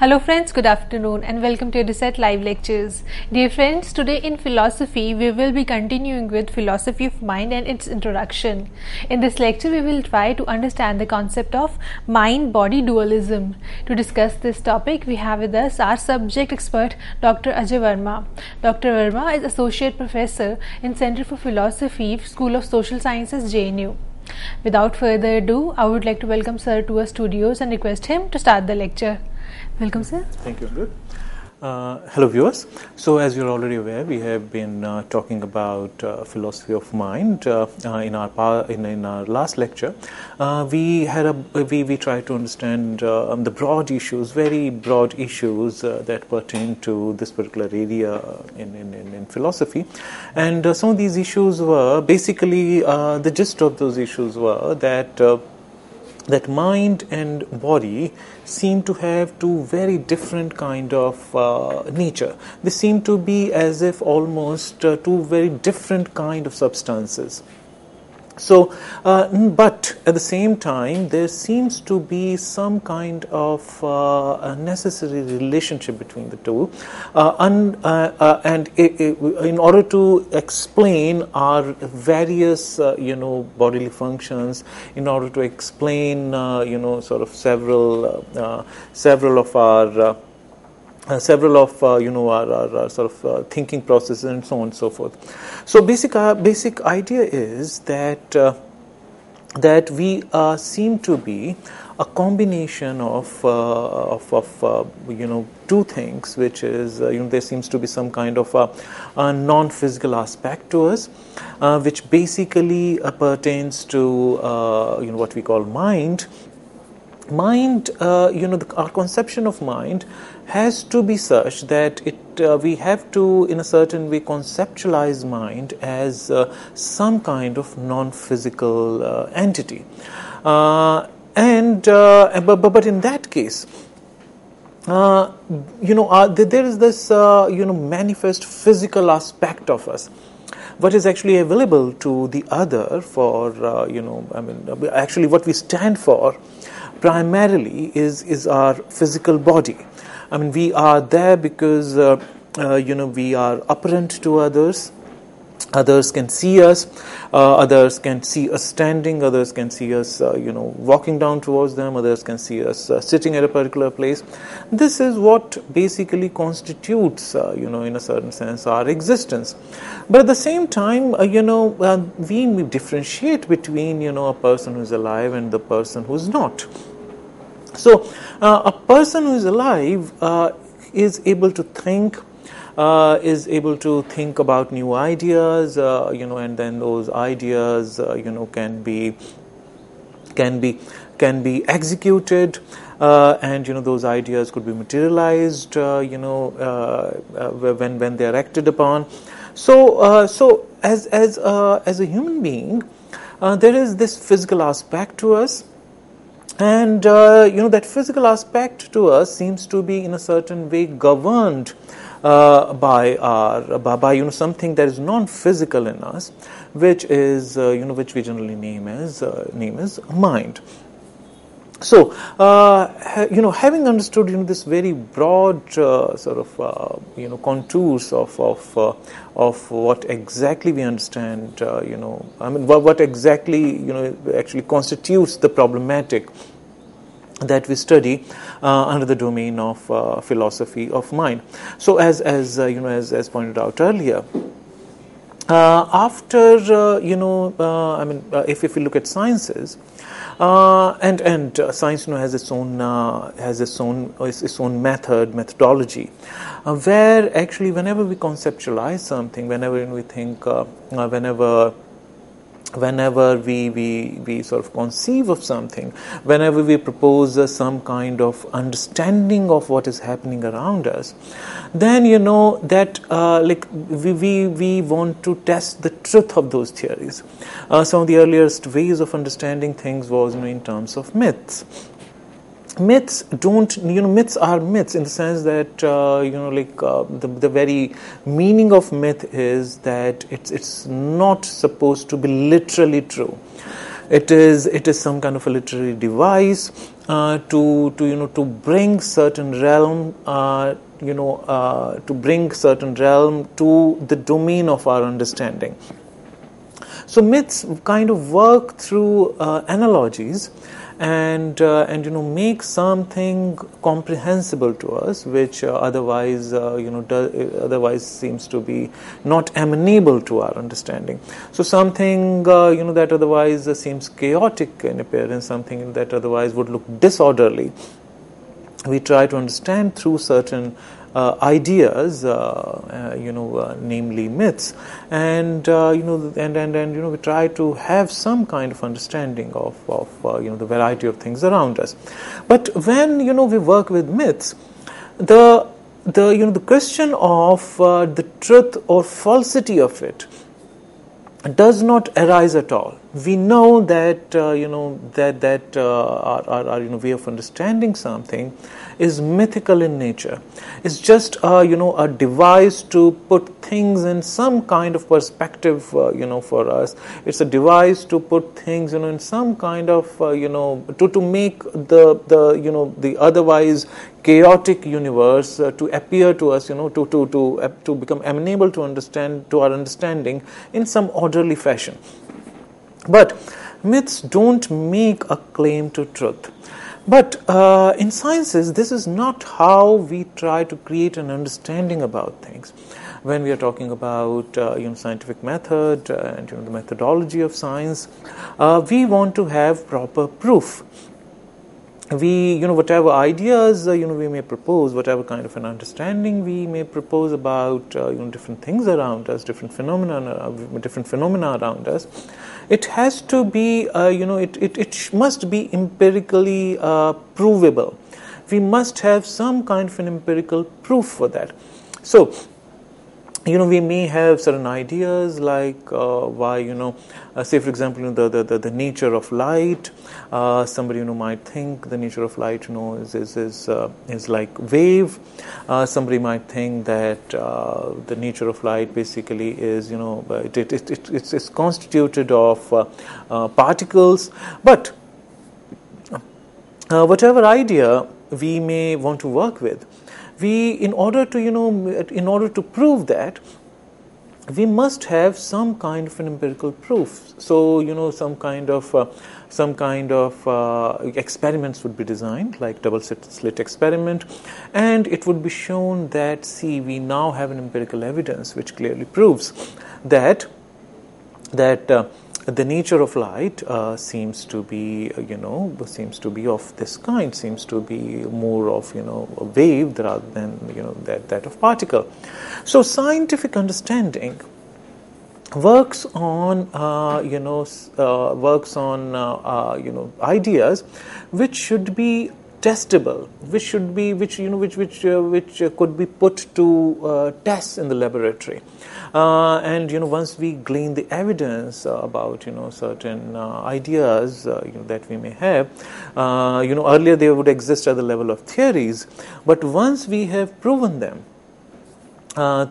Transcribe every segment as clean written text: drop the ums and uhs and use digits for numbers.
Hello friends, good afternoon and welcome to Reset Live Lectures. Dear friends, today in philosophy we will be continuing with philosophy of mind and its introduction. In this lecture we will try to understand the concept of mind-body dualism. To discuss this topic we have with us our subject expert Dr. Ajay Verma. Dr. Verma is Associate Professor in Center for Philosophy, School of Social Sciences, JNU. Without further ado, I would like to welcome Sir to our studios and request him to start the lecture. Welcome, sir. Thank you, Good. Hello, viewers. So, as you're already aware, we have been talking about philosophy of mind in our last lecture. We tried to understand the broad issues, very broad issues that pertain to this particular area in philosophy, and some of these issues were basically the gist of those issues were that mind and body seem to have two very different kind of nature. They seem to be as if almost two very different kind of substances. So, but at the same time, there seems to be some kind of a necessary relationship between the two, and in order to explain our various, bodily functions, in order to explain, sort of several of our our sort of thinking processes and so on and so forth. So basic idea is that we seem to be a combination of two things, which is there seems to be some kind of a non-physical aspect to us, which basically pertains to what we call mind. Mind, our conception of mind has to be such that we have to, in a certain way, conceptualize mind as some kind of non-physical entity, but in that case, there is this manifest physical aspect of us. What is actually available to the other for actually what we stand for primarily is our physical body. I mean, we are there because we are apparent to others. Others can see us. Others can see us standing. Others can see us, walking down towards them. Others can see us sitting at a particular place. This is what basically constitutes, in a certain sense, our existence. But at the same time, we differentiate between, a person who is alive and the person who is not. So, a person who is alive is able to think. Is able to think about new ideas, and then those ideas, can be executed, and those ideas could be materialized, when they are acted upon. So as a human being, there is this physical aspect to us. And that physical aspect to us seems to be in a certain way governed by something that is non-physical in us, which is which we generally name as mind. So having understood this very broad sort of contours of what exactly we understand, what exactly actually constitutes the problematic that we study under the domain of philosophy of mind. So as pointed out earlier, after if we look at sciences, and science has its own methodology, where actually whenever we conceptualize something, whenever we think, whenever we sort of conceive of something, whenever we propose some kind of understanding of what is happening around us, then that we want to test the truth of those theories. Some of the earliest ways of understanding things was in terms of myths. Myths myths are myths in the sense that the very meaning of myth is that it's not supposed to be literally true. It is some kind of a literary device to bring certain realm to bring certain realm to the domain of our understanding. So myths kind of work through analogies and make something comprehensible to us, which otherwise seems to be not amenable to our understanding. So something that otherwise seems chaotic in appearance, something that otherwise would look disorderly, we try to understand through certain ideas, namely myths, and we try to have some kind of understanding of the variety of things around us. But when we work with myths, the question of the truth or falsity of it does not arise at all. We know that our way of understanding something is mythical in nature. It's just a device to put things in some kind of perspective for us. It's a device to put things in some kind of to make the otherwise chaotic universe to appear to us, to become amenable to our understanding in some orderly fashion. But myths don't make a claim to truth. But in sciences, this is not how we try to create an understanding about things. When we are talking about scientific method and the methodology of science, we want to have proper proof. We, whatever ideas, we may propose, whatever kind of an understanding we may propose about, different things around us, different phenomena around us, it has to be, it must be empirically provable. We must have some kind of an empirical proof for that. So, we may have certain ideas like why, say for example, the nature of light. Somebody might think the nature of light, is like wave. Somebody might think that the nature of light basically is, it's constituted of particles. But whatever idea we may want to work with, in order to prove that, we must have some kind of an empirical proof. So some kind of experiments would be designed, like double slit experiment, and it would be shown that we now have an empirical evidence which clearly proves that the nature of light seems to be of this kind, seems to be more of a wave rather than that of particle. So scientific understanding works on ideas which should be testable, which could be put to tests in the laboratory, and once we glean the evidence about certain ideas that we may have, earlier they would exist at the level of theories, but once we have proven them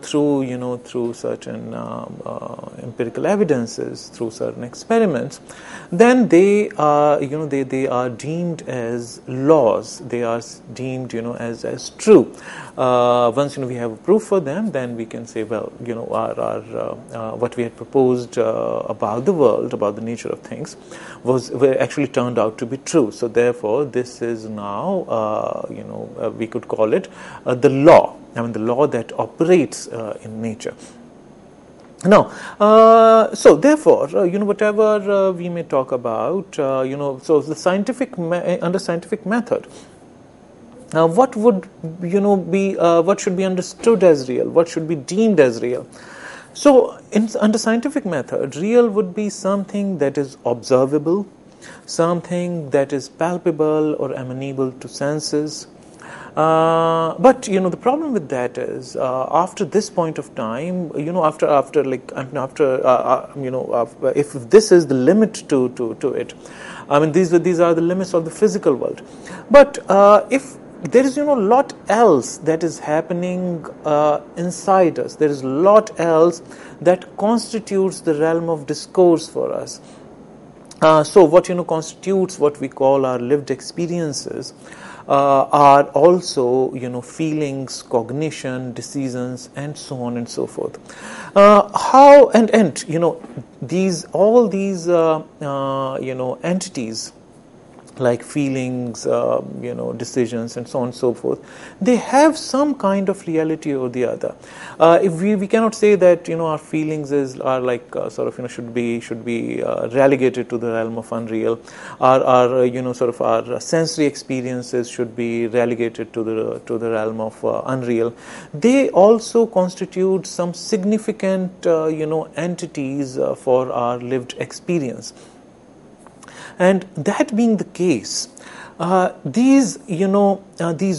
through certain empirical evidences, through certain experiments, then they are deemed as laws. They are deemed as true. Once we have a proof for them, then we can say, well, our what we had proposed about the world, about the nature of things, were actually turned out to be true. So therefore, this is now we could call it the law. I mean, the law that operates in nature. Now, so therefore, whatever we may talk about, so the under scientific method, what would be what should be understood as real, what should be deemed as real. So, under scientific method, real would be something that is observable, something that is palpable or amenable to senses. But the problem with that is after this point of time, if this is the limit to it, I mean these are the limits of the physical world. But if there is lot else that is happening inside us, there is lot else that constitutes the realm of discourse for us. So what constitutes what we call our lived experiences are also feelings, cognition, decisions, and so on and so forth. How and these all these entities like feelings, decisions, and so on and so forth, they have some kind of reality or the other. If we cannot say that our feelings are like should be relegated to the realm of unreal. Our sensory experiences should be relegated to the realm of unreal. They also constitute some significant entities for our lived experience. And that being the case, these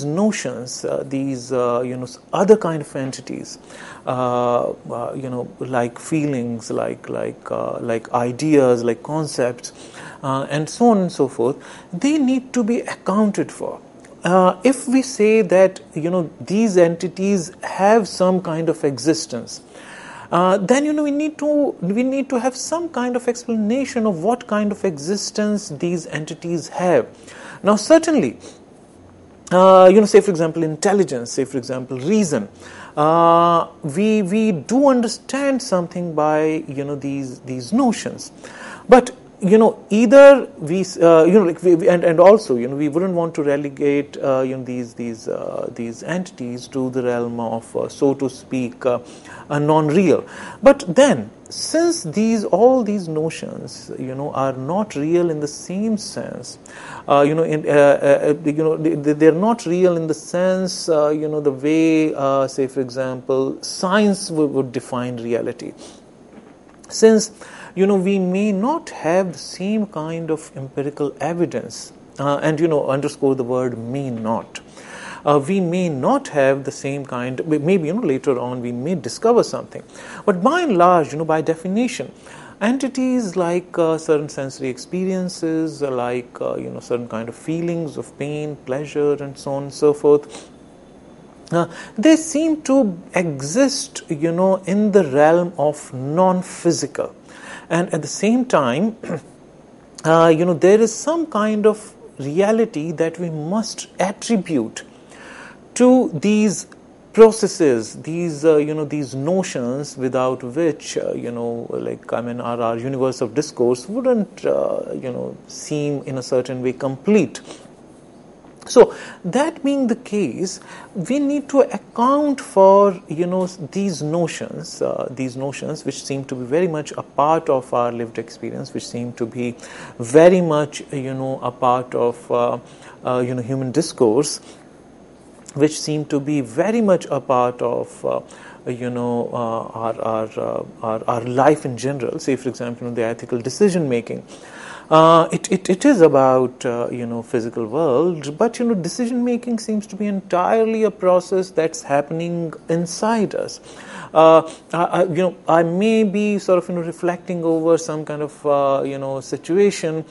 notions, these other kind of entities, like feelings, like ideas, like concepts, and so on and so forth, they need to be accounted for. If we say that these entities have some kind of existence, then we need to have some kind of explanation of what kind of existence these entities have. Now, certainly, say for example intelligence, say for example reason. We do understand something by these notions, but either we and also we wouldn't want to relegate these entities to the realm of so to speak a non-real. But then, since all these notions are not real in the same sense, they're not real in the sense the way say for example science would define reality. Since we may not have the same kind of empirical evidence, and underscore the word may not. We may not have the same kind. Maybe later on we may discover something, but by and large, by definition, entities like certain sensory experiences, like certain kind of feelings of pain, pleasure, and so on and so forth. They seem to exist, in the realm of non-physical. And at the same time, there is some kind of reality that we must attribute to these processes, these notions, without which our universe of discourse wouldn't seem in a certain way complete. So, that being the case, we need to account for these notions which seem to be very much a part of our lived experience, which seem to be very much a part of human discourse, which seem to be very much a part of our life in general. Say, for example, the ethical decision making. It is about physical world, but decision making seems to be entirely a process that's happening inside us. I may be reflecting over some kind of situation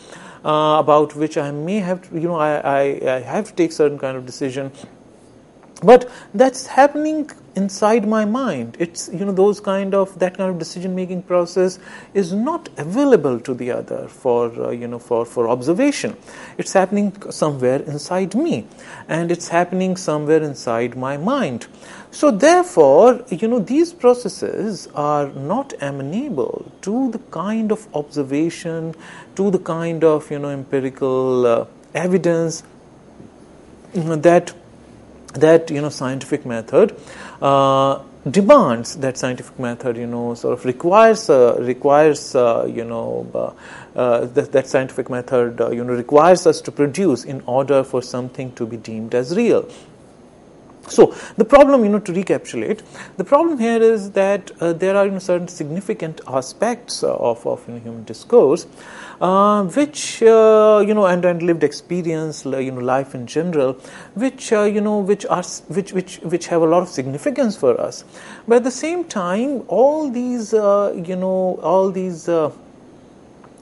about which I may have to, I have to take certain kind of decision. But that's happening inside my mind. It's that kind of decision making process is not available to the other for observation. It's happening somewhere inside me, and it's happening somewhere inside my mind. So therefore, these processes are not amenable to the kind of observation, to the kind of empirical evidence that scientific method demands. That scientific method requires that scientific method requires us to produce in order for something to be deemed as real. So the problem, to recapitulate, the problem here is that there are certain significant aspects of human discourse, which and lived experience, life in general, which which have a lot of significance for us. But at the same time, all these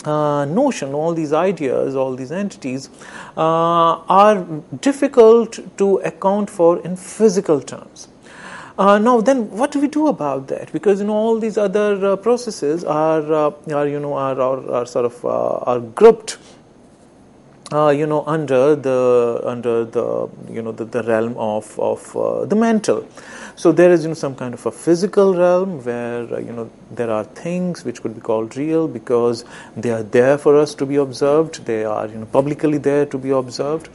notion, all these ideas, all these entities are difficult to account for in physical terms. Now, then, what do we do about that? Because all these other processes are sort of are grouped under the realm of the mental. So there is some kind of a physical realm where there are things which could be called real because they are there for us to be observed. They are publicly there to be observed.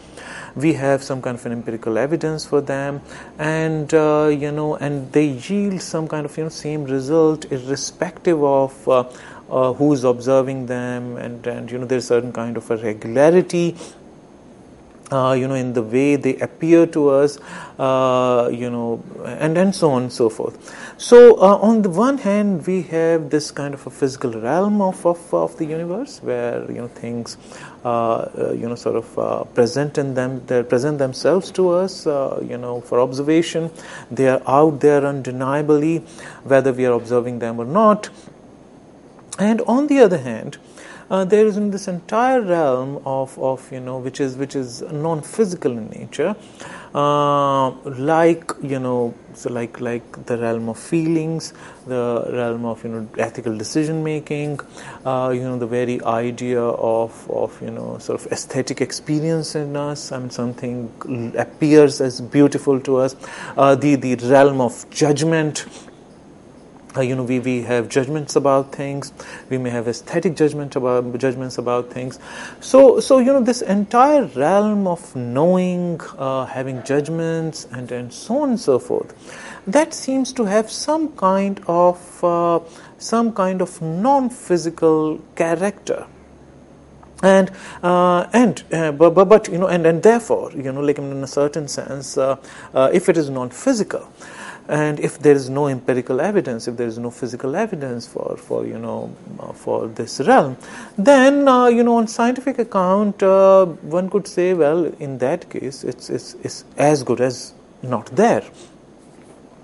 We have some kind of an empirical evidence for them, and and they yield some kind of same result irrespective of who's observing them, and there's certain kind of a regularity in the way they appear to us, and so on and so forth. So on the one hand, we have this kind of a physical realm of the universe where things sort of present themselves to us for observation. They are out there undeniably, whether we are observing them or not. And on the other hand, there is this entire realm of which is non-physical in nature, like the realm of feelings, the realm of ethical decision making, the very idea of sort of aesthetic experience in us. I mean, something appears as beautiful to us. The realm of judgment. We have judgments about things. We may have aesthetic judgments about things. So this entire realm of knowing, having judgments, and so on and so forth, that seems to have some kind of non-physical character. And therefore, like in a certain sense, if it is non-physical, and if there is no empirical evidence, if there is no physical evidence for this realm, then on scientific account, one could say, well, in that case, it's as good as not there.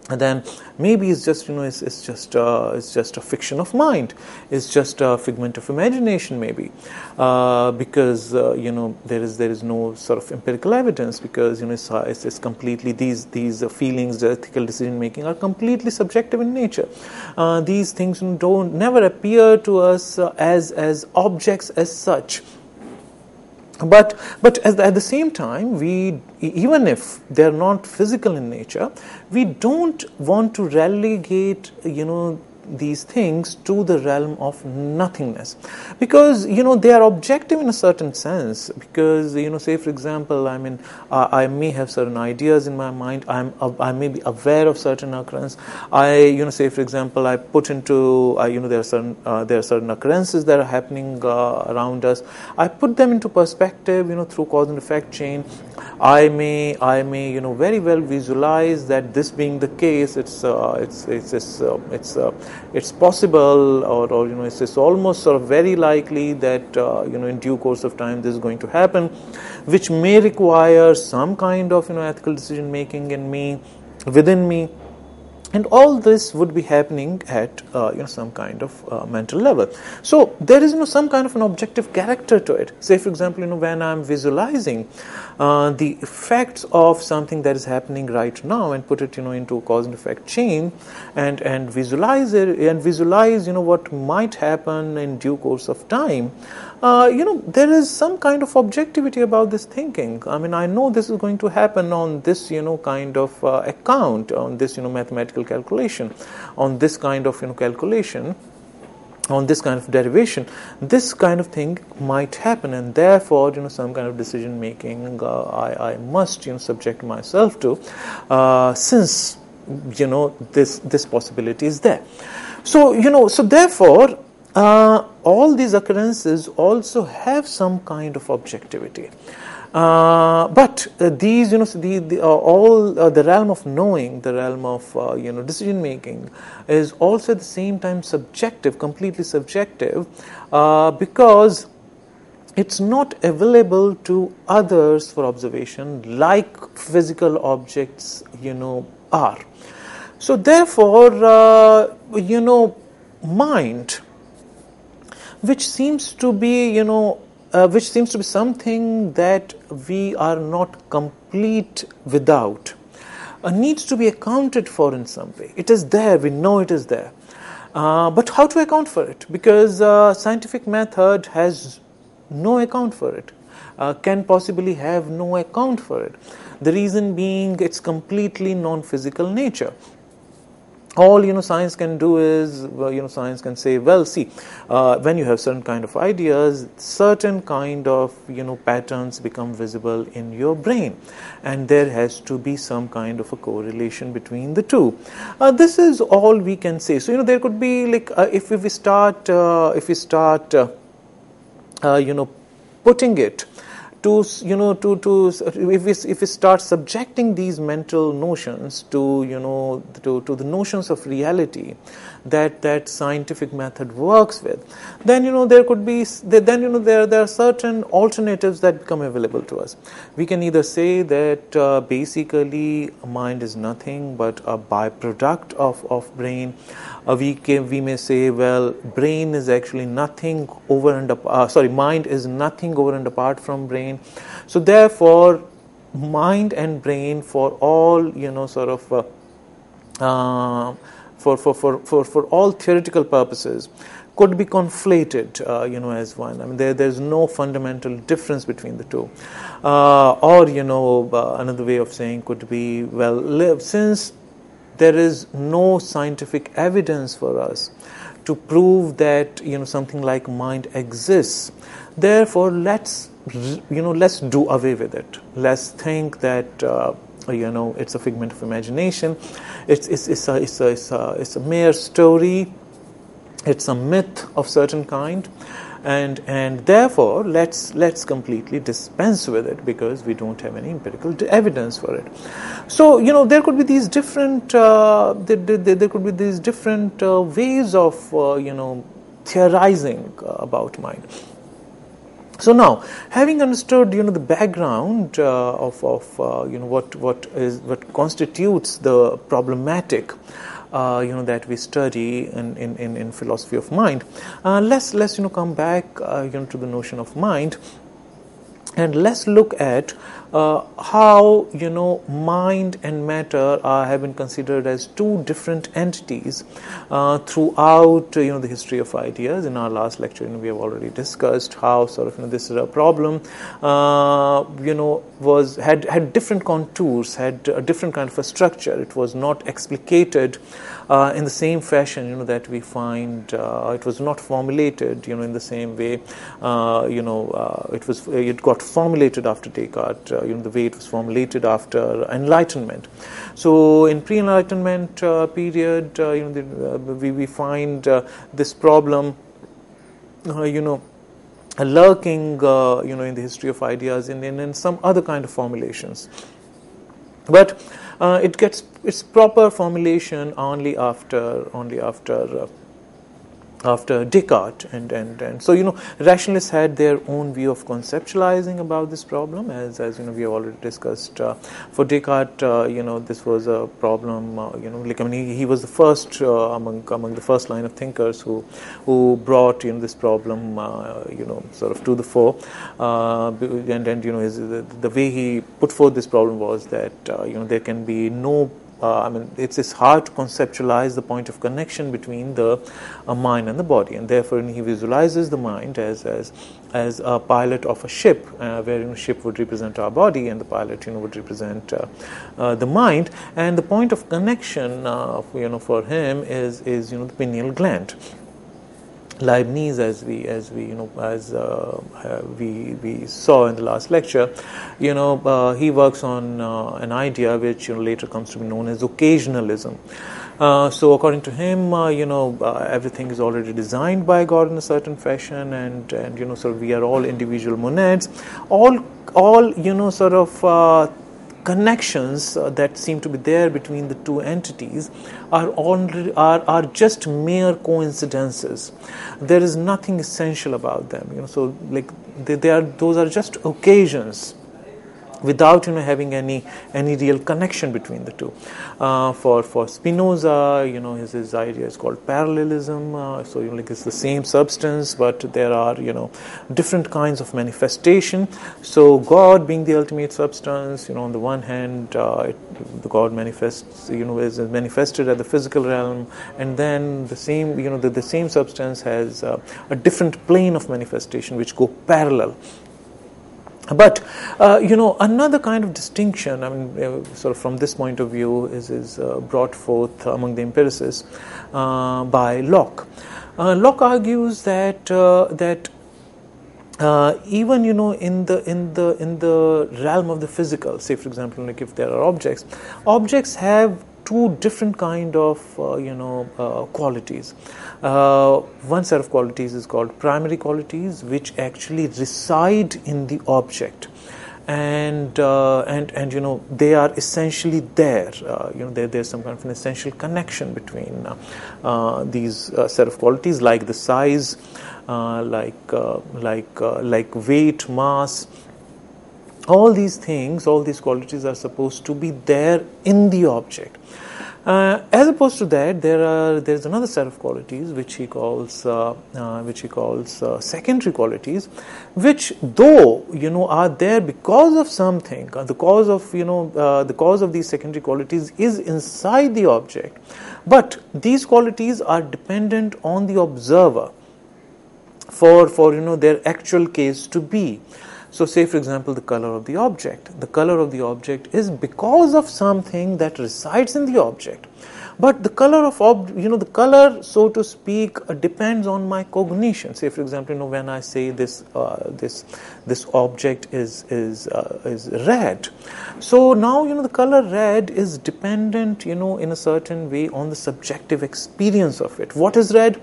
And then maybe it's just it's just a fiction of mind. It's just a figment of imagination, maybe, because there is no sort of empirical evidence, because it's completely these feelings, the ethical decision making are completely subjective in nature. These things never appear to us as objects as such. But at the same time, we, even if they are not physical in nature, we don't want to relegate these things to the realm of nothingness, because they are objective in a certain sense. Because say for example, I mean, I may have certain ideas in my mind. I may be aware of certain occurrence. Say for example, I put into there are certain occurrences that are happening around us. I put them into perspective through cause and effect chain. I may very well visualize that this being the case, it's possible, or it's almost sort of very likely that in due course of time this is going to happen, which may require some kind of ethical decision making within me. And all this would be happening at some kind of mental level. So there is some kind of an objective character to it. Say for example, when I'm visualizing the effects of something that is happening right now, and put it into a cause and effect chain, and visualize it, and visualize what might happen in due course of time. There is some kind of objectivity about this thinking. I mean, I know this is going to happen on this kind of account, on this mathematical calculation, on this kind of calculation, on this kind of derivation. This kind of thing might happen, and therefore some kind of decision making I must subject myself to, since this possibility is there. So so therefore all these occurrences also have some kind of objectivity. But these, the realm of knowing, the realm of decision making, is also at the same time subjective, completely subjective, because it's not available to others for observation like physical objects, are. So therefore, mind, which seems to be something that we are not complete without, needs to be accounted for in some way. It is there, we know it is there. But how to account for it? Because scientific method has no account for it, can possibly have no account for it. The reason being its completely non-physical nature. All science can do is science can say, well, see, when you have certain kind of ideas, certain kind of patterns become visible in your brain, and there has to be some kind of a correlation between the two. This is all we can say. So there could be like if we start putting it to if we start subjecting these mental notions to to the notions of reality that scientific method works with, then there could be there are certain alternatives that become available to us. We can either say that basically mind is nothing but a byproduct of brain. We may say, well, brain is actually nothing over and mind is nothing over and apart from brain. So therefore, mind and brain for all for all theoretical purposes could be conflated as one. I mean, there's no fundamental difference between the two. Or another way of saying could be, well, since there is no scientific evidence for us to prove that something like mind exists, therefore let's do away with it. Let's think that it's a figment of imagination. It's a mere story. It's a myth of certain kind, and therefore let's completely dispense with it because we don't have any empirical evidence for it. So there could be these different there could be these different ways of theorizing about mind. So now, having understood the background of what constitutes the problematic that we study in philosophy of mind, let's come back to the notion of mind, and let's look at how mind and matter have been considered as two different entities throughout the history of ideas. In our last lecture, we have already discussed how this is a problem had different contours, had a different kind of a structure. It was not explicated in the same fashion that we find. It was not formulated in the same way. It got formulated after Descartes. The way it was formulated after Enlightenment. So in pre-Enlightenment period, we find this problem, lurking, in the history of ideas in some other kind of formulations. But it gets its proper formulation only after Descartes, and so rationalists had their own view of conceptualizing about this problem, as we have already discussed. For Descartes, this was a problem. He was the first among the first line of thinkers who brought this problem to the fore, and the way he put forth this problem was that there can be no. It's hard to conceptualize the point of connection between the mind and the body, and therefore he visualizes the mind as a pilot of a ship, where ship would represent our body and the pilot would represent the mind, and the point of connection for him is the pineal gland. Leibniz, as we saw in the last lecture, he works on an idea which later comes to be known as occasionalism. So according to him, everything is already designed by God in a certain fashion, and so we are all individual monads. All connections that seem to be there between the two entities are just mere coincidences. There is nothing essential about them. So those are just occasions without having any real connection between the two. For Spinoza, his idea is called parallelism. So like it's the same substance, but there are different kinds of manifestation. So God being the ultimate substance, on the one hand, the God manifests, is manifested at the physical realm, and then the same the same substance has a different plane of manifestation which go parallel. But another kind of distinction, sort of from this point of view, is brought forth among the empiricists by Locke. Locke argues that even in the realm of the physical, say for example, like if there are objects have two different kind of qualities. One set of qualities is called primary qualities, which actually reside in the object, and they are essentially there. There's some kind of an essential connection between these set of qualities, like the size, like weight, mass. All these things, all these qualities are supposed to be there in the object. As opposed to that, there's another set of qualities which he calls secondary qualities, which though are there because of something. The cause of these secondary qualities is inside the object, but these qualities are dependent on the observer for their actual case to be. So say for example the color of the object. The color of the object is because of something that resides in the object. But the color of the color, so to speak, depends on my cognition. Say for example, when I say this object is red. So now the color red is dependent in a certain way on the subjective experience of it. What is red?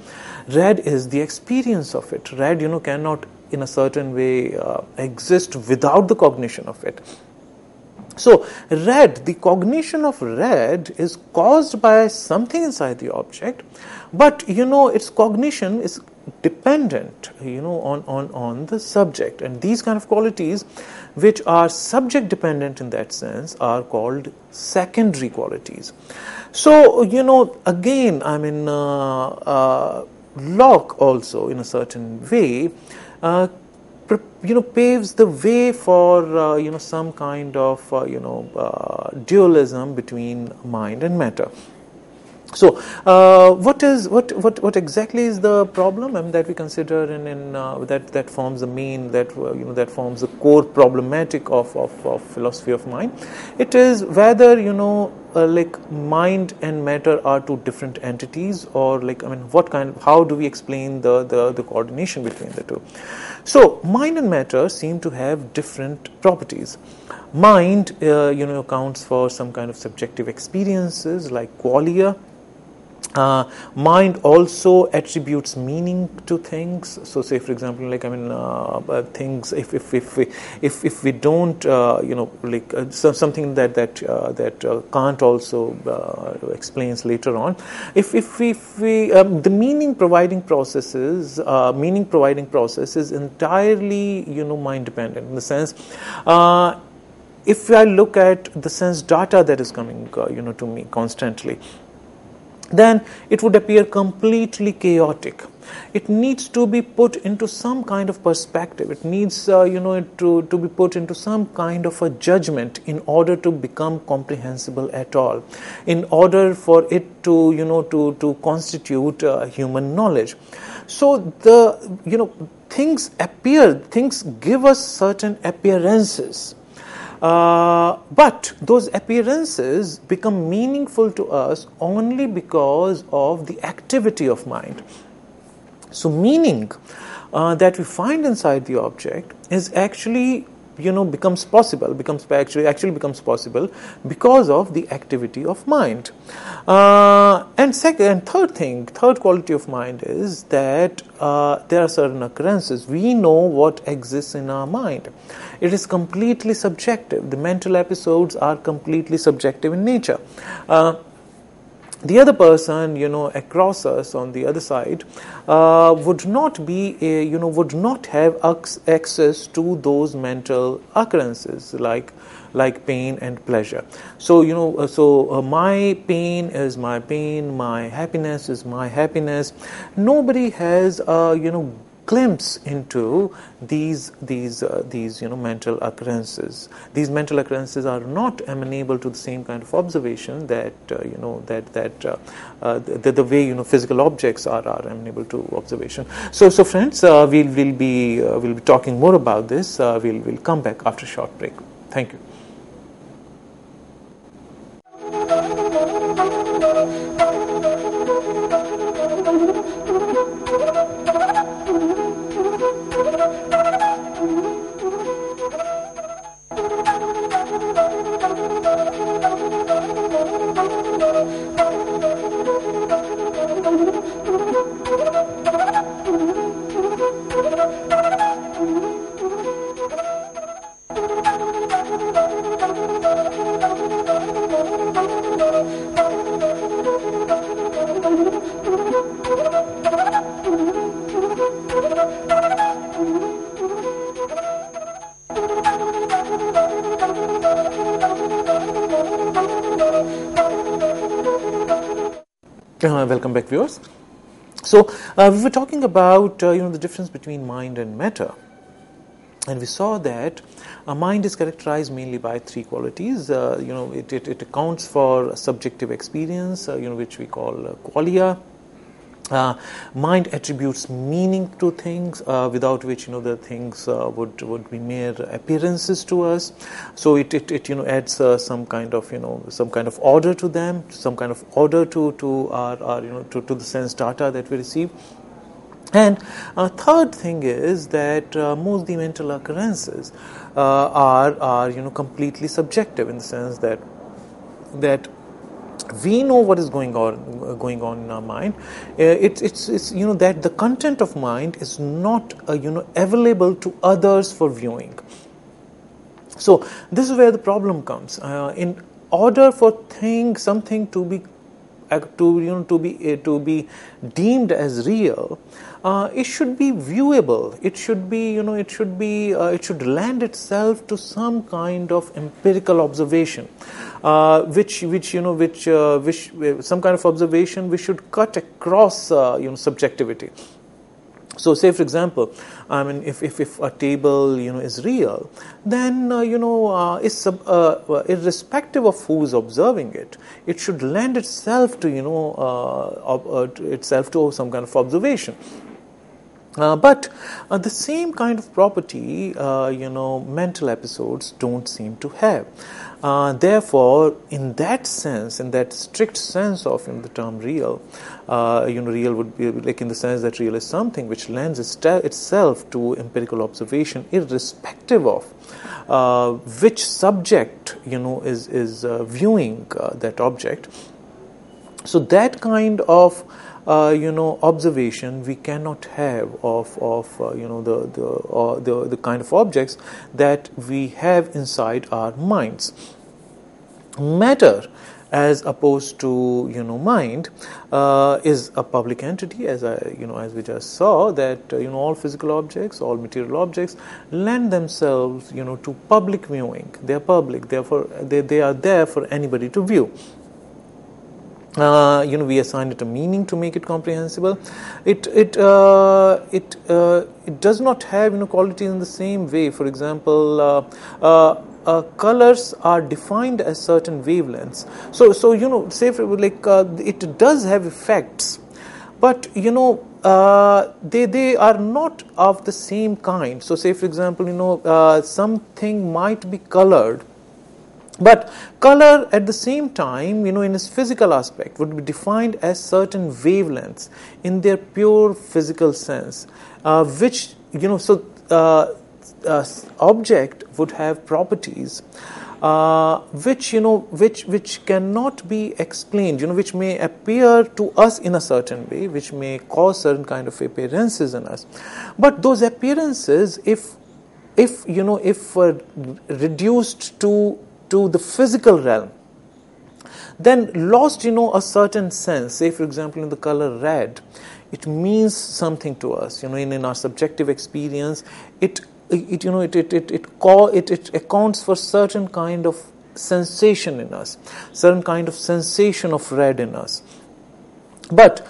Red is the experience of it. Red cannot in a certain way exist without the cognition of it. So the cognition of red is caused by something inside the object, but its cognition is dependent on the subject, and these kind of qualities which are subject dependent in that sense are called secondary qualities. So again, Locke also in a certain way paves the way for some kind of dualism between mind and matter. So what exactly is the problem that we consider in that forms the main that forms the core problematic of philosophy of mind? It is whether like mind and matter are two different entities, or how do we explain the coordination between the two? So mind and matter seem to have different properties. Mind accounts for some kind of subjective experiences like qualia. Mind also attributes meaning to things. So, say for example, things. If we don't, something that Kant also explains later on. If we the meaning providing process is entirely mind dependent in the sense. If I look at the sense data that is coming to me constantly, then it would appear completely chaotic. It needs to be put into some kind of perspective. It needs to be put into some kind of a judgment in order to become comprehensible at all, in order for it to constitute human knowledge. So the things give us certain appearances. But those appearances become meaningful to us only because of the activity of mind. So meaning that we find inside the object is actually becomes possible because of the activity of mind. And third quality of mind is that there are certain occurrences. We know what exists in our mind. It is completely subjective. The mental episodes are completely subjective in nature. the other person, across us on the other side, would not have access to those mental occurrences like pain and pleasure. So my pain is my pain, my happiness is my happiness. Nobody has glimpse into these mental occurrences. These mental occurrences are not amenable to the same kind of observation that the way physical objects are amenable to observation. So friends, we'll be talking more about this. We'll come back after a short break. Thank you. Welcome back, viewers. So we were talking about the difference between mind and matter, and we saw that mind is characterized mainly by three qualities. It accounts for subjective experience, which we call qualia. Mind attributes meaning to things, without which the things would be mere appearances to us. So it adds some kind of order to them, some kind of order to our to the sense data that we receive. And third thing is that most of the mental occurrences are completely subjective, in the sense that we know what is going on in our mind. It's that the content of mind is not available to others for viewing. So this is where the problem comes. In order for something to be deemed as real, it should be viewable. It should lend itself to some kind of empirical observation, which some kind of observation which should cut across subjectivity. So, say for example, if a table is real, then irrespective of who is observing it, it should lend itself to some kind of observation. But the same kind of property, mental episodes don't seem to have. Therefore, in that sense, in that strict sense of the term real, real would be like in the sense that real is something which lends itself to empirical observation, irrespective of which subject is viewing that object. So that kind of observation we cannot have of the kind of objects that we have inside our minds. Matter, as opposed to mind, is a public entity, as we just saw, that all physical objects, all material objects lend themselves to public viewing. They are public, therefore they are there for anybody to view. We assign it a meaning to make it comprehensible. It does not have qualities in the same way. For example, colors are defined as certain wavelengths. So say it does have effects, but they are not of the same kind. So say for example, something might be colored, but color at the same time, in its physical aspect, would be defined as certain wavelengths in their pure physical sense, which object would have properties which cannot be explained, which may appear to us in a certain way, which may cause certain kind of appearances in us. But those appearances, if reduced to the physical realm, then lost, a certain sense. Say, for example, in the color red, it means something to us. In our subjective experience, it accounts for certain kind of sensation in us, certain kind of sensation of red in us. But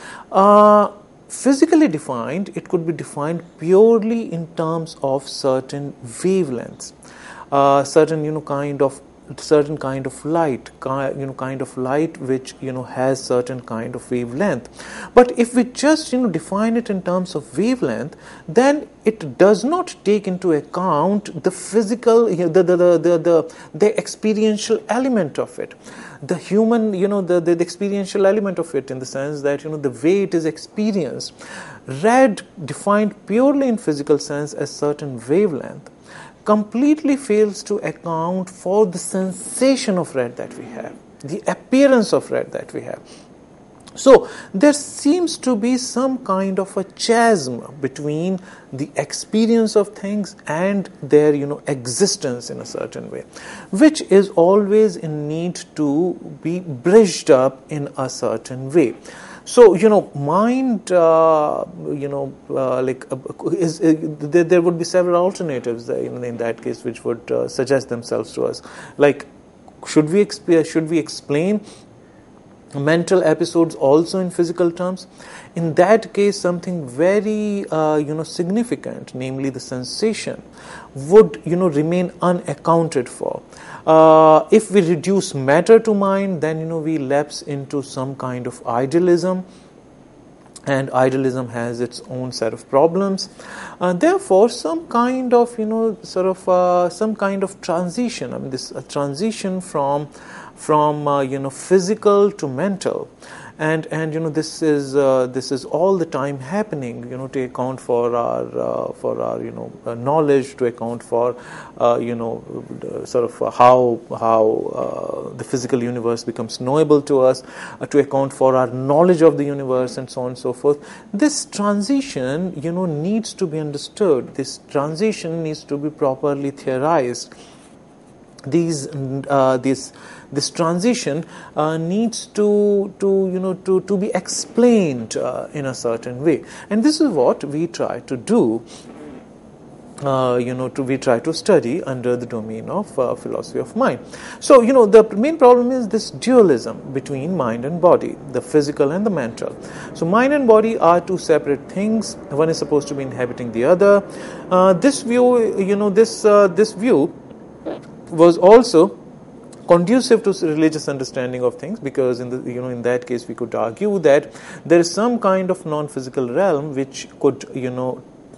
physically defined, it could be defined purely in terms of certain wavelengths, certain kind of light, kind of light which has certain kind of wavelength. But if we just define it in terms of wavelength, then it does not take into account the physical, the experiential element of it, the human, the experiential element of it, in the sense that the way it is experienced. Red, defined purely in physical sense as certain wavelength, completely fails to account for the sensation of red that we have, the appearance of red that we have. So there seems to be some kind of a chasm between the experience of things and their existence in a certain way, which is always in need to be bridged up in a certain way. So mind, there would be several alternatives in that case which would suggest themselves to us. Like, should we explain mental episodes also in physical terms? In that case, something very significant, namely the sensation, would remain unaccounted for. If we reduce matter to mind, then we lapse into some kind of idealism, and idealism has its own set of problems. Therefore, some kind of some kind of transition. I mean, this transition from physical to mental, and this is all the time happening, to account for our knowledge, to account for how the physical universe becomes knowable to us, to account for our knowledge of the universe, and so on and so forth. This transition needs to be understood. This transition needs to be properly theorized. This transition needs to be explained in a certain way, and this is what we try to do. We try to study under the domain of philosophy of mind. So the main problem is this dualism between mind and body, the physical and the mental. So mind and body are two separate things. One is supposed to be inhabiting the other. This view, this view was also conducive to religious understanding of things, because in that case we could argue that there is some kind of non-physical realm which could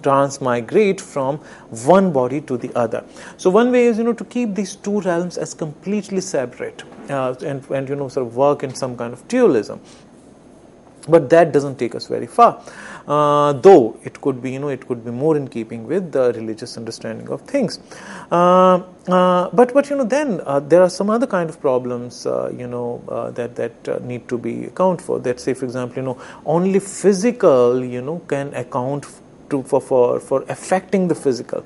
transmigrate from one body to the other. So one way is to keep these two realms as completely separate, and sort of work in some kind of dualism. But that doesn't take us very far, though it could be more in keeping with the religious understanding of things. But then there are some other kind of problems that need to be accounted for. That, say, for example, only physical can account for affecting the physical.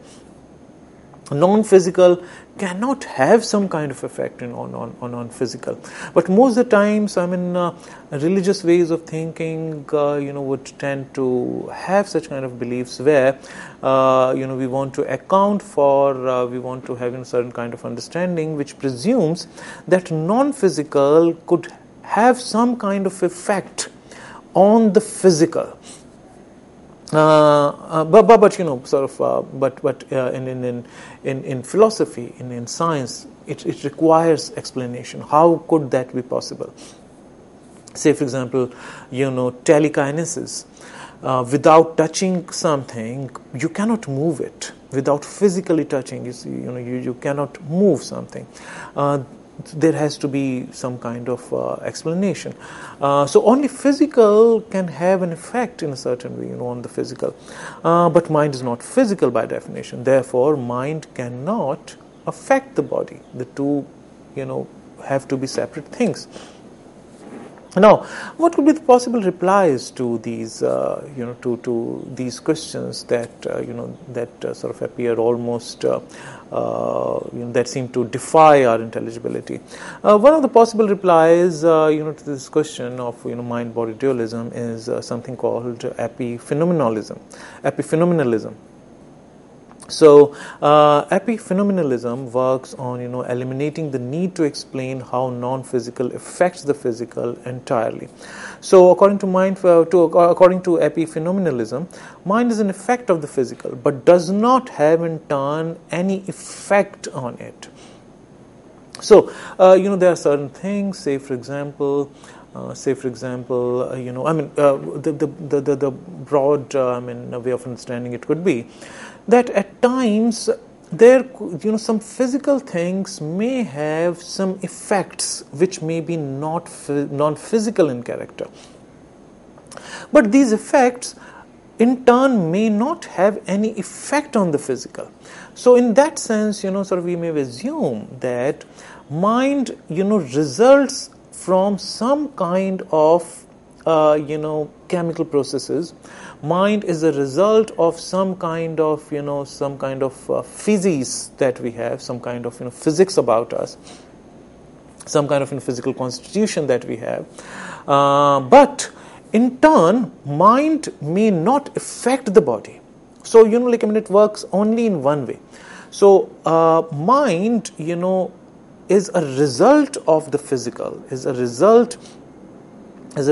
Non-physical cannot have some kind of effect on physical. But most of the times, religious ways of thinking, would tend to have such kind of beliefs where, we want to account for, we want to have certain kind of understanding which presumes that non-physical could have some kind of effect on the physical. But in philosophy, in science, it requires explanation. How could that be possible? Say, for example, telekinesis. Without touching something, you cannot move it. Without physically touching, you cannot move something. There has to be some kind of explanation. So only physical can have an effect in a certain way, on the physical. But mind is not physical by definition. Therefore, mind cannot affect the body. The two, have to be separate things. Now, what could be the possible replies to these, to these questions that that sort of appear almost, that seem to defy our intelligibility? One of the possible replies, to this question of mind-body dualism is something called epiphenomenalism. Epiphenomenalism. So, epiphenomenalism works on eliminating the need to explain how non-physical affects the physical entirely. So, according to epiphenomenalism, mind is an effect of the physical, but does not have in turn any effect on it. So, there are certain things. Say, for example, the broad way of understanding it could be that at times there some physical things may have some effects which may be non-physical in character, but these effects in turn may not have any effect on the physical. So in that sense, we may assume that mind results from some kind of chemical processes. Mind is a result of some kind of physis that we have, some kind of physics about us, some kind of physical constitution that we have. But in turn, mind may not affect the body. So it works only in one way. So mind is a result of the physical, is a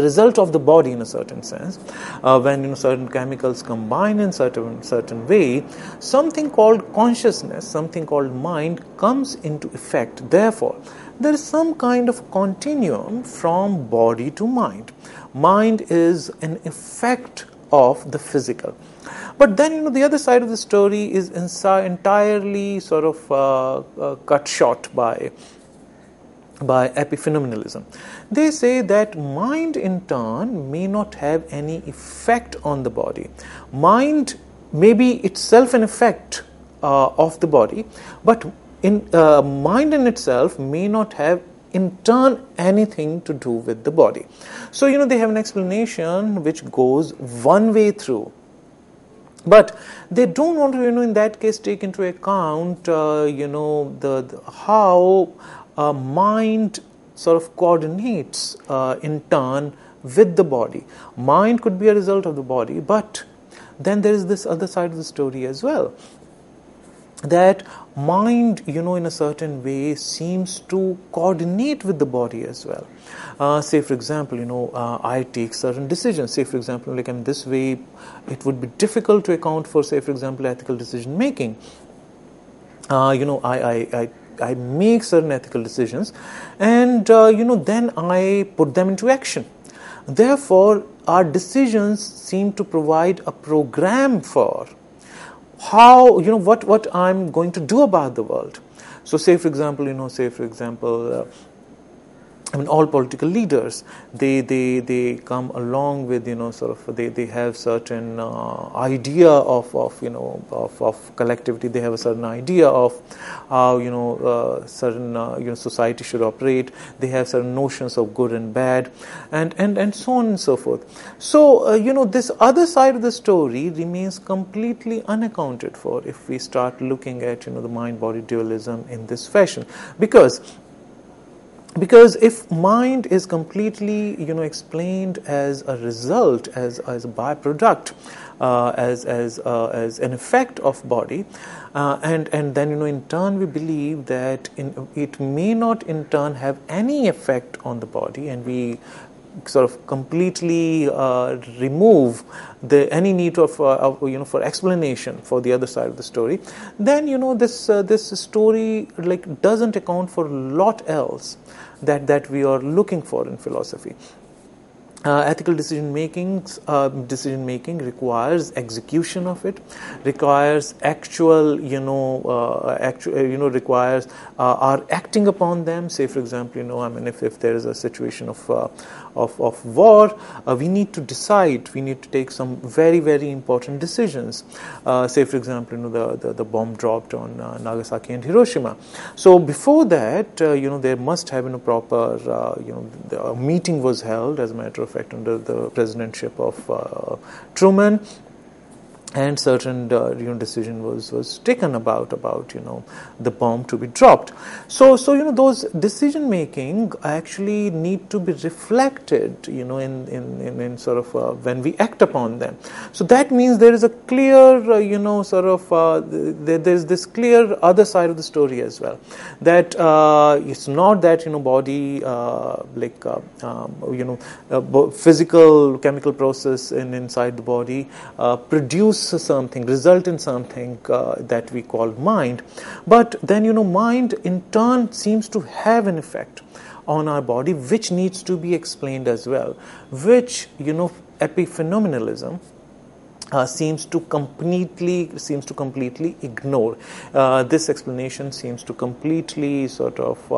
result of the body in a certain sense. When certain chemicals combine in certain way, something called consciousness, something called mind comes into effect. Therefore, there is some kind of continuum from body to mind. Mind is an effect of the physical. But then the other side of the story is entirely sort of cut short by epiphenomenalism. They say that mind in turn may not have any effect on the body. Mind may be itself an effect of the body, but mind in itself may not have in turn anything to do with the body. So they have an explanation which goes one way through. But they don't want to, in that case, take into account, how mind sort of coordinates in turn with the body. Mind could be a result of the body, but then there is this other side of the story as well, that mind, in a certain way, seems to coordinate with the body as well. Say, for example, I take certain decisions. Say, for example, like in this way, it would be difficult to account for, say, for example, ethical decision making. I make certain ethical decisions, and then I put them into action. Therefore, our decisions seem to provide a program for how what I'm going to do about the world. So, say for example, all political leaders, they come along with they have certain idea of collectivity. They have a certain idea of how certain society should operate. They have certain notions of good and bad, and so on and so forth. So this other side of the story remains completely unaccounted for if we start looking at the mind-body dualism in this fashion, because if mind is completely explained as a result, as a byproduct, as an effect of body, and then in turn we believe that it may not in turn have any effect on the body, and we sort of completely remove any need of for explanation for the other side of the story, then this story doesn't account for a lot else that we are looking for in philosophy. Ethical decision making requires execution of it, requires actual, requires our acting upon them. Say, for example, I mean, if there is a situation of war, we need to decide. We need to take some very, very important decisions. Say, for example, the bomb dropped on Nagasaki and Hiroshima. So before that, there must have been a proper, the meeting was held, as a matter of fact, under the presidentship of Truman, and certain decision was taken about the bomb to be dropped. So those decision making actually need to be reflected in sort of when we act upon them. So that means there is a clear there's this clear other side of the story as well, that it's not that body physical chemical process inside the body produce something, result in something that we call mind. But then mind in turn seems to have an effect on our body, which needs to be explained as well, which epiphenomenalism seems to completely ignore. This explanation seems to completely sort of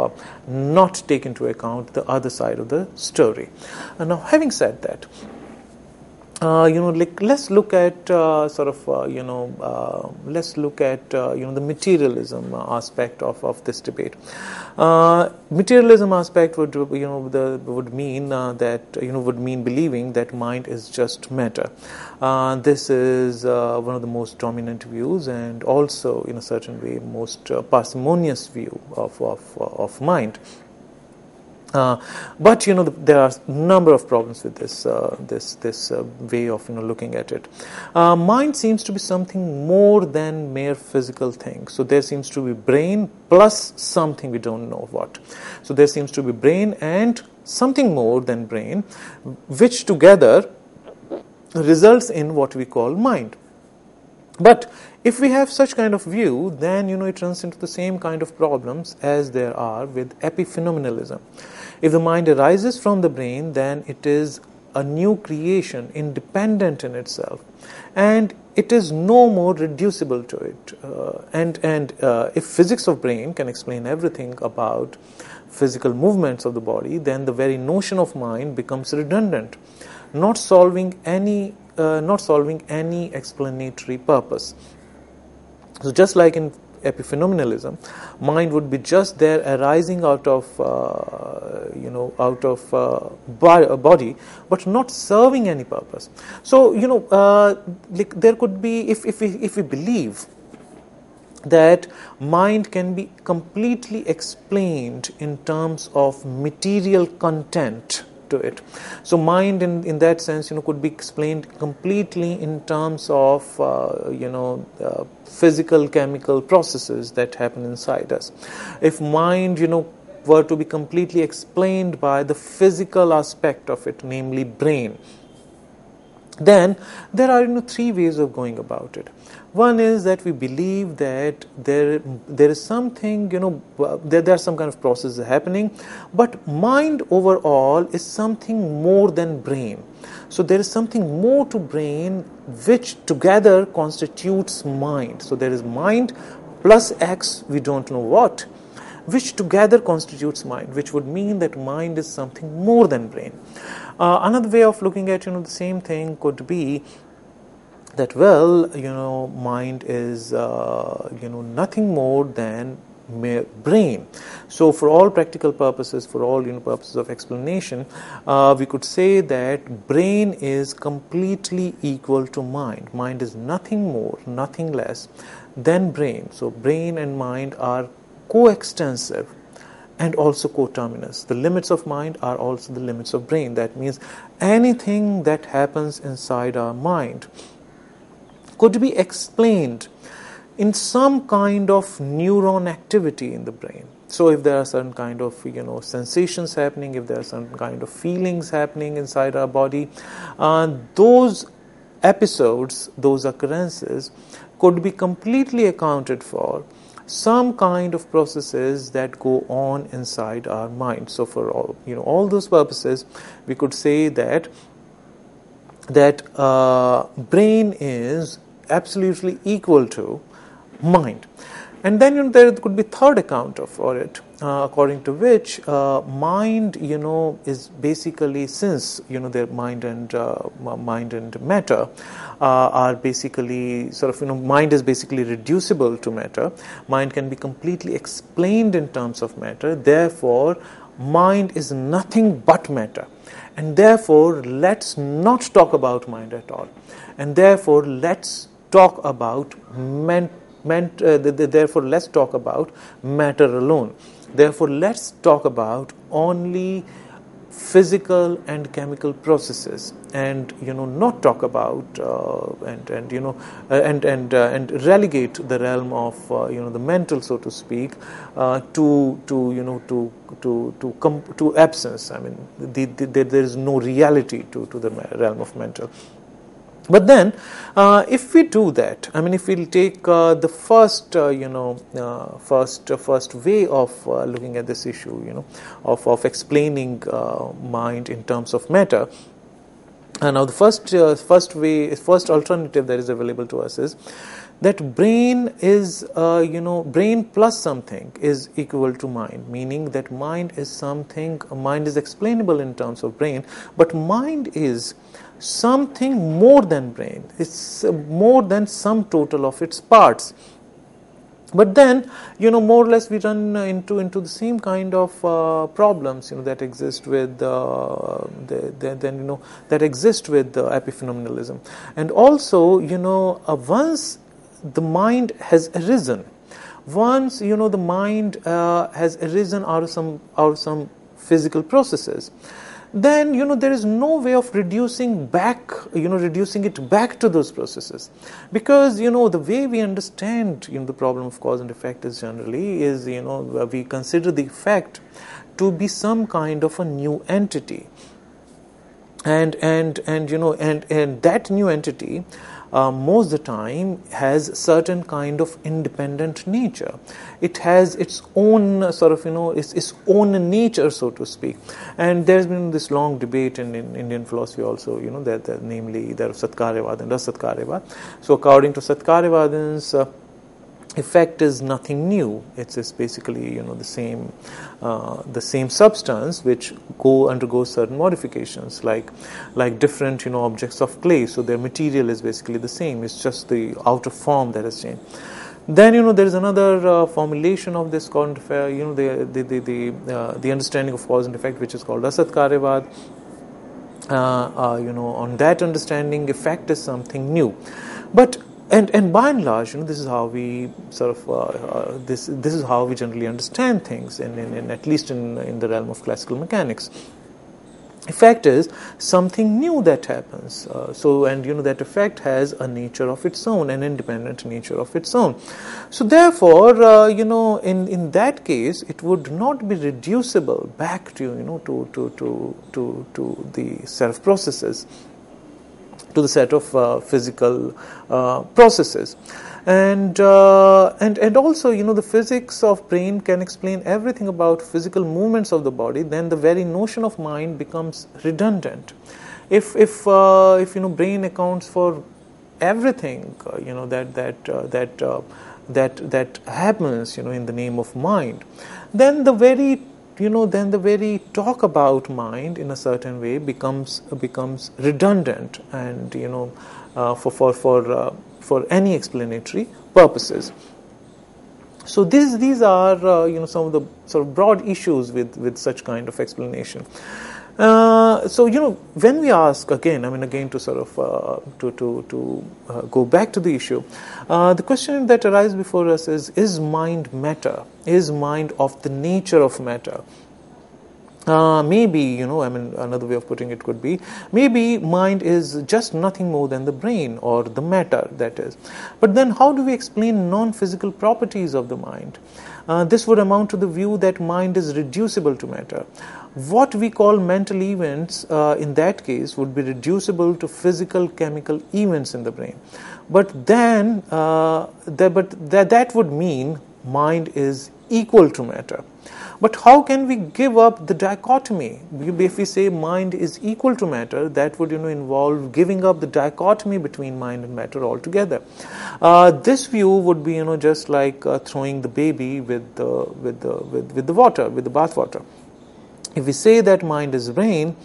not take into account the other side of the story. Now, having said that, let's look at the materialism aspect of this debate. Materialism aspect would mean believing that mind is just matter. This is one of the most dominant views, and also in a certain way most parsimonious view of mind. But there are a number of problems with this way of looking at it. Mind seems to be something more than mere physical thing. So there seems to be brain plus something we don't know what. So there seems to be brain and something more than brain, which together results in what we call mind. But if we have such kind of view, then it runs into the same kind of problems as there are with epiphenomenalism. If the mind arises from the brain, then it is a new creation, independent in itself, and it is no more reducible to it. If physics of brain can explain everything about physical movements of the body, then the very notion of mind becomes redundant, not solving any explanatory purpose. So just like in epiphenomenalism, mind would be just there arising out of body, but not serving any purpose. So there could be, if we believe that mind can be completely explained in terms of material content to it. So mind in that sense could be explained completely in terms of physical chemical processes that happen inside us. If mind were to be completely explained by the physical aspect of it, namely brain, then there are three ways of going about it. One is that we believe that there is something, there are some kind of processes happening, but mind overall is something more than brain. So there is something more to brain which together constitutes mind. So there is mind plus X, we don't know what, which together constitutes mind, which would mean that mind is something more than brain. Another way of looking at the same thing could be that mind is nothing more than mere brain. So for all practical purposes, for all purposes of explanation, we could say that brain is completely equal to mind. Mind is nothing more, nothing less than brain. So brain and mind are coextensive and also coterminous. The limits of mind are also the limits of brain. That means anything that happens inside our mind could be explained in some kind of neuron activity in the brain. So if there are certain kind of sensations happening, if there are certain kind of feelings happening inside our body, those episodes, those occurrences could be completely accounted for some kind of processes that go on inside our mind. So for all those purposes, we could say that brain is absolutely equal to mind. And then there could be third account for it, according to which mind is basically, since their mind and matter are basically mind is basically reducible to matter. Mind can be completely explained in terms of matter. Therefore, mind is nothing but matter. And therefore, let's not talk about mind at all. And therefore, let's talk about therefore, let's talk about matter alone. Therefore, let's talk about only physical and chemical processes, and not talk about and relegate the realm of the mental, so to speak, to absence. I mean, there is no reality to the realm of mental. But then, if we do that, I mean, if we'll take the first way of looking at this issue, of explaining mind in terms of matter. And now the first alternative that is available to us is that brain is brain plus something is equal to mind, meaning that mind is explainable in terms of brain, but mind is something more than brain. It's more than sum total of its parts. But then, more or less, we run into the same kind of problems, that exist with that exist with epiphenomenalism. And also, once the mind has arisen, once the mind has arisen out of some physical processes, then there is no way of reducing it back to those processes, because the way we understand the problem of cause and effect is generally we consider the effect to be some kind of a new entity, and that new entity most of the time has certain kind of independent nature. It has its own its own nature, so to speak. And there's been this long debate in Indian philosophy also, that namely there of Satkaryavad and Asatkaryavad. So according to Satkaryavadins, effect is nothing new. It's basically the same substance which undergoes certain modifications, like different objects of clay. So their material is basically the same. It's just the outer form that has changed. Then there is another formulation of this called the understanding of cause and effect, which is called Asatkaryavad. On that understanding, effect is something new, but and by and large, this is how we this is how we generally understand things, in at least in the realm of classical mechanics. Effect is something new that happens. That effect has a nature of its own, an independent nature of its own. So therefore, in that case, it would not be reducible back to the set of processes, to the set of physical processes. And also, the physics of brain can explain everything about physical movements of the body. Then the very notion of mind becomes redundant. If brain accounts for everything, that happens, in the name of mind, then the very talk about mind in a certain way becomes redundant, and for any explanatory purposes. So these are some of the sort of broad issues with such kind of explanation. So when we ask again to sort of go back to the issue, the question that arises before us is mind matter? Is mind of the nature of matter? Maybe, another way of putting it could be, maybe mind is just nothing more than the brain or the matter, that is. But then how do we explain non-physical properties of the mind? This would amount to the view that mind is reducible to matter. What we call mental events in that case would be reducible to physical chemical events in the brain. But then that would mean mind is equal to matter. But how can we give up the dichotomy? If we say mind is equal to matter, that would involve giving up the dichotomy between mind and matter altogether. This view would be just like throwing the baby with the water, with the bath water. If we say that mind is brain,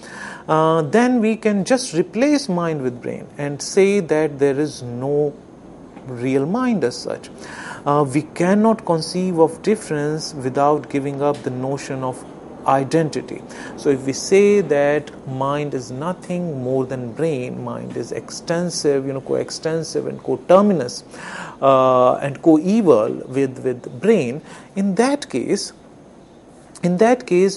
then we can just replace mind with brain and say that there is no real mind as such. We cannot conceive of difference without giving up the notion of identity. So if we say that mind is nothing more than brain, mind is extensive, coextensive and coterminous and coeval with brain, in that case,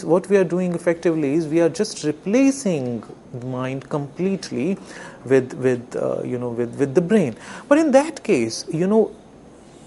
what we are doing effectively is we are just replacing the mind completely with the brain. But in that case,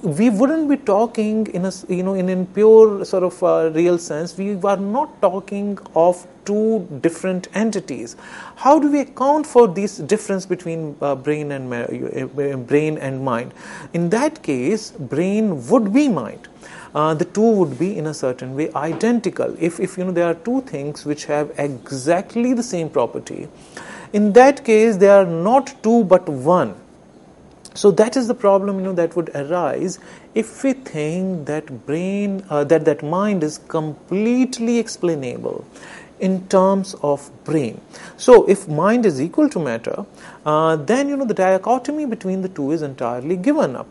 we wouldn't be talking in pure sort of real sense. We are not talking of two different entities. How do we account for this difference between brain and mind? In that case, brain would be mind. The two would be in a certain way identical. If there are two things which have exactly the same property, in that case they are not two but one. So that is the problem that would arise if we think that brain that mind is completely explainable in terms of brain. So if mind is equal to matter, then the dichotomy between the two is entirely given up.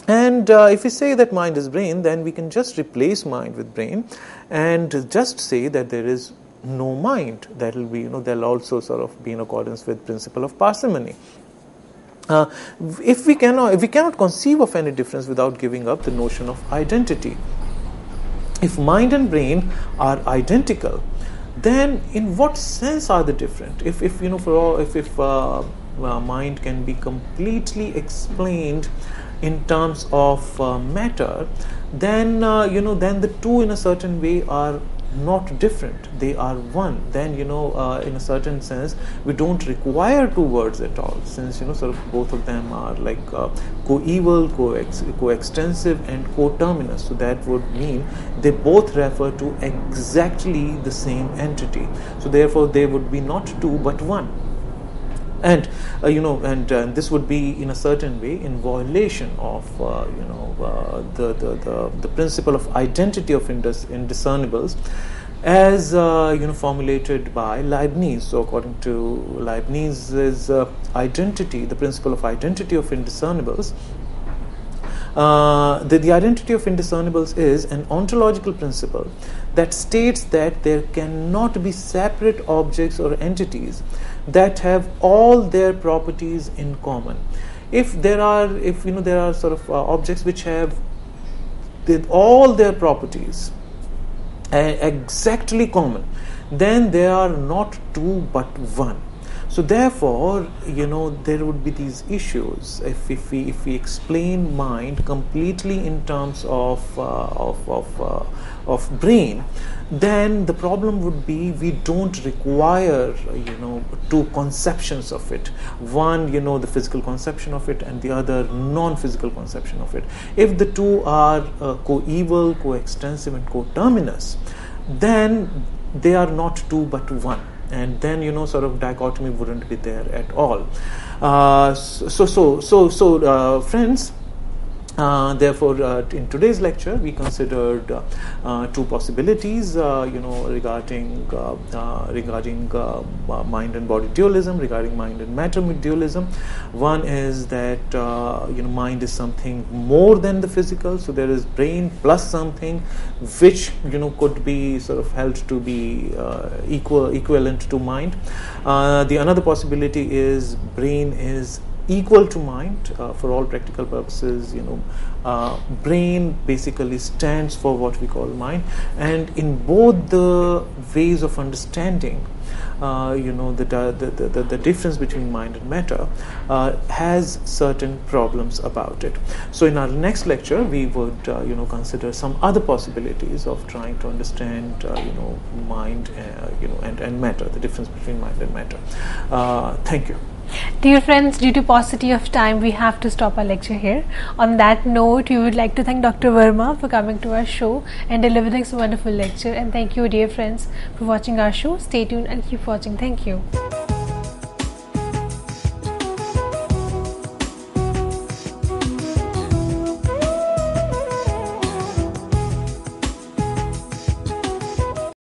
And if we say that mind is brain, then we can just replace mind with brain and just say that there is no mind. That will be, they'll also sort of be in accordance with principle of parsimony. If we cannot conceive of any difference without giving up the notion of identity. If mind and brain are identical, then in what sense are they different? If mind can be completely explained in terms of matter, then then the two in a certain way are not different, they are one. Then in a certain sense we don't require two words at all, since sort of both of them are like coeval, coextensive and coterminous. So that would mean they both refer to exactly the same entity. So therefore they would be not two but one. And this would be in a certain way in violation of the principle of identity of indiscernibles as formulated by Leibniz. So according to Leibniz's identity, the principle of identity of indiscernibles, the identity of indiscernibles is an ontological principle that states that there cannot be separate objects or entities that have all their properties in common. If there are sort of objects which have all their properties exactly common, then they are not two but one. So therefore, there would be these issues if we explain mind completely in terms of brain. Then the problem would be we don't require two conceptions of it. One, the physical conception of it, and the other non-physical conception of it. If the two are coeval, coextensive, and coterminous, then they are not two but one. And then sort of dichotomy wouldn't be there at all. Friends, therefore in today's lecture we considered two possibilities regarding mind and body dualism, regarding mind and matter dualism. One is that mind is something more than the physical, so there is brain plus something which could be sort of held to be equivalent to mind. The another possibility is brain is equal to mind for all practical purposes. Brain basically stands for what we call mind, and in both the ways of understanding the difference between mind and matter has certain problems about it. So in our next lecture we would consider some other possibilities of trying to understand mind and matter, the difference between mind and matter. Thank you. Dear friends, due to paucity of time, we have to stop our lecture here. On that note, we would like to thank Dr. Verma for coming to our show and delivering this wonderful lecture. And thank you, dear friends, for watching our show. Stay tuned and keep watching. Thank you.